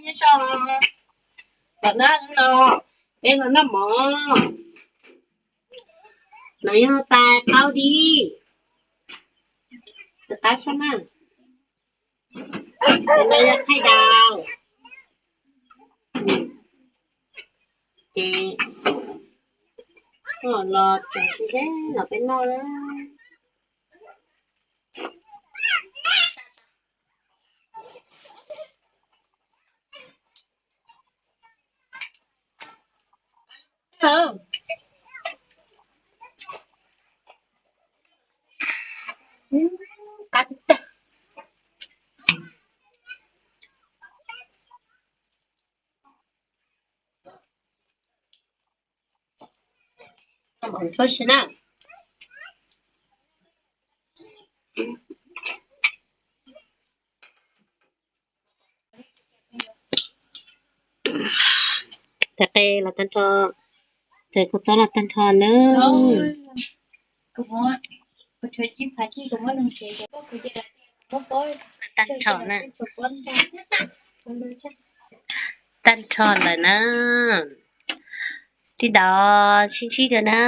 nhá cho bạn nó bên nó mỏ nó ta tao điจะตาใช่ไหมเราอยากให้ดาวเอ๊ะรอจังสิเด้เราเป็นรอแล้วเออกัดจ้ะ很说实呢แต่เกเราตันทอแต่ก็จะเราตันทอเนอะก็ว่าก็ช่วยจิ้มผัดที่ก็ว่าลงเชยก็คือจะก็ก็ตันทอน่ะตันทอเลยนะที่ดอชิ้นๆเดียวนะ